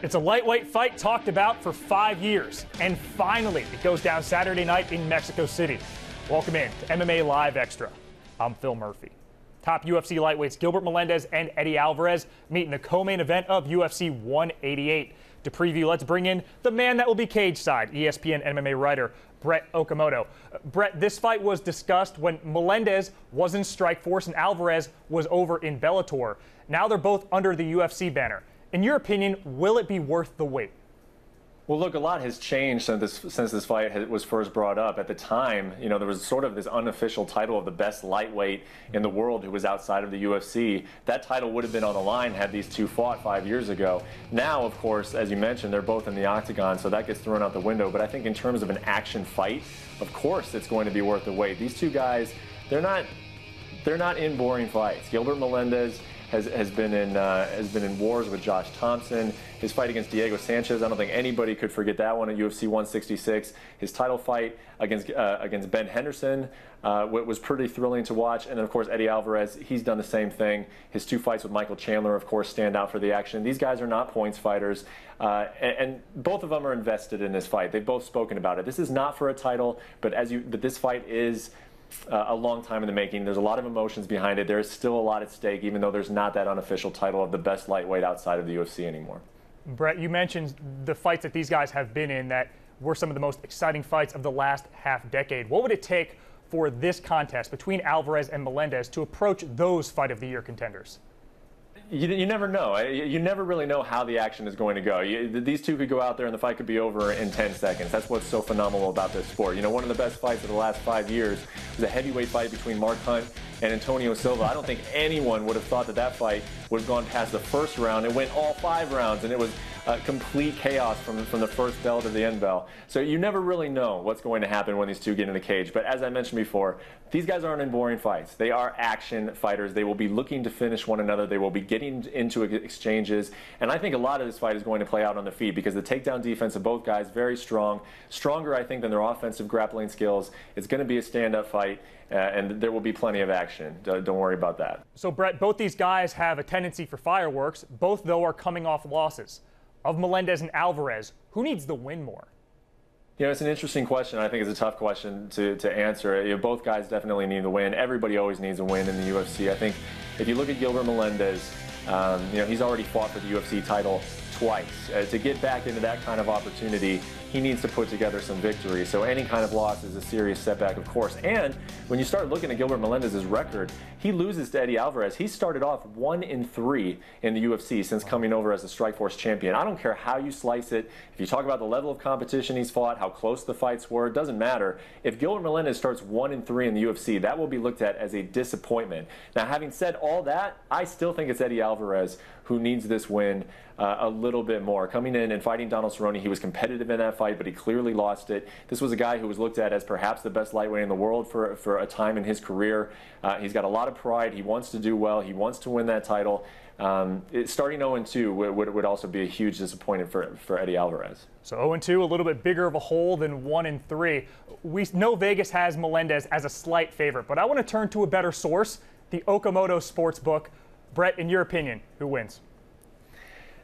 It's a lightweight fight talked about for 5 years, and finally it goes down Saturday night in Mexico City. Welcome in to MMA Live Extra. I'm Phil Murphy. Top UFC lightweights Gilbert Melendez and Eddie Alvarez meet in the co-main event of UFC 188. To preview, let's bring in the man that will be cage side, ESPN MMA writer Brett Okamoto. Brett, this fight was discussed when Melendez was in Strikeforce and Alvarez was over in Bellator. Now they're both under the UFC banner. In your opinion, will it be worth the wait? Well, look, a lot has changed since this fight was first brought up. At the time, there was sort of this unofficial title of the best lightweight in the world who was outside of the UFC. That title would have been on the line had these two fought 5 years ago. Now, of course, as you mentioned, they're both in the octagon, so that gets thrown out the window. But I think in terms of an action fight, of course it's going to be worth the wait. These two guys, they're not in boring fights. Gilbert Melendez has been in wars with Josh Thompson. His fight against Diego Sanchez, I don't think anybody could forget that one at UFC 166. His title fight against Ben Henderson was pretty thrilling to watch. And then, of course, Eddie Alvarez, he's done the same thing. His two fights with Michael Chandler, of course, stand out for the action. These guys are not points fighters, and both of them are invested in this fight. They've both spoken about it. This is not for a title, but this fight is a long time in the making. There's a lot of emotions behind it. There's still a lot at stake, even though there's not that unofficial title of the best lightweight outside of the UFC anymore. Brett, you mentioned the fights that these guys have been in that were some of the most exciting fights of the last half decade. What would it take for this contest between Alvarez and Melendez to approach those fight of the year contenders? You never know. You never really know how the action is going to go. These two could go out there and the fight could be over in 10 seconds. That's what's so phenomenal about this sport. One of the best fights of the last 5 years was a heavyweight fight between Mark Hunt and Antonio Silva. I don't think anyone would have thought that fight would have gone past the first round. It went all 5 rounds, and it was complete chaos from the first bell to the end bell. So you never really know what's going to happen when these two get in the cage. But as I mentioned before, these guys aren't in boring fights. They are action fighters. They will be looking to finish one another. They will be getting into exchanges. And I think a lot of this fight is going to play out on the feet because the takedown defense of both guys, very strong. Stronger, I think, than their offensive grappling skills. It's going to be a stand-up fight, and there will be plenty of action. Don't worry about that. So, Brett, both these guys have a tendency for fireworks. Both, though, are coming off losses. Of Melendez and Alvarez, who needs the win more? It's an interesting question. I think it's a tough question to answer. Both guys definitely need the win. Everybody always needs a win in the UFC. I think if you look at Gilbert Melendez, he's already fought for the UFC title twice. To get back into that kind of opportunity, he needs to put together some victories. So any kind of loss is a serious setback, of course. And when you start looking at Gilbert Melendez's record, he loses to Eddie Alvarez. He started off 1-3 in the UFC since coming over as the Strikeforce champion. I don't care how you slice it. If you talk about the level of competition he's fought, how close the fights were, it doesn't matter. If Gilbert Melendez starts 1-3 in the UFC, that will be looked at as a disappointment. Now, having said all that, I still think it's Eddie Alvarez who needs this win a little bit more. Coming in and fighting Donald Cerrone, he was competitive in that fight, but he clearly lost it. This was a guy who was looked at as perhaps the best lightweight in the world for a time in his career. He's got a lot of pride. He wants to do well. He wants to win that title. Starting 0-2 would also be a huge disappointment for Eddie Alvarez. So 0-2, a little bit bigger of a hole than 1-3. We know Vegas has Melendez as a slight favorite, but I want to turn to a better source, the Okamoto Sportsbook. Brett, in your opinion, who wins?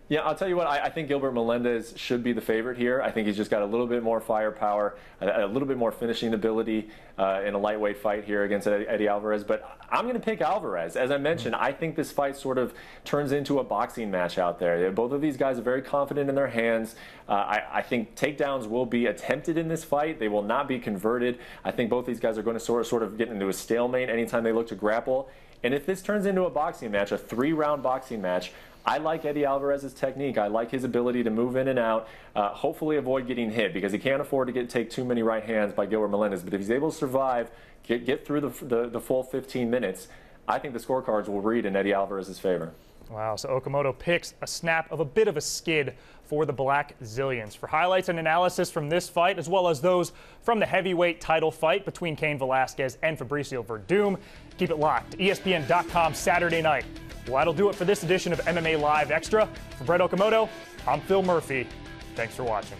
Yeah, I'll tell you what, I think Gilbert Melendez should be the favorite here. I think he's just got a little bit more firepower, a little bit more finishing ability in a lightweight fight here against Eddie Alvarez. But I'm going to pick Alvarez. As I mentioned, I think this fight sort of turns into a boxing match out there. Both of these guys are very confident in their hands. I think takedowns will be attempted in this fight. They will not be converted. I think both these guys are going to sort of get into a stalemate anytime they look to grapple. And if this turns into a boxing match, a 3-round boxing match, I like Eddie Alvarez's technique. I like his ability to move in and out, hopefully avoid getting hit because he can't afford to take too many right hands by Gilbert Melendez. But if he's able to survive, get through the full 15 minutes, I think the scorecards will read in Eddie Alvarez's favor. Wow, so Okamoto picks a snap of a bit of a skid for the Black Zillions. For highlights and analysis from this fight, as well as those from the heavyweight title fight between Cain Velasquez and Fabricio Verdum, keep it locked. ESPN.com Saturday night. Well, that'll do it for this edition of MMA Live Extra. For Brett Okamoto, I'm Phil Murphy. Thanks for watching.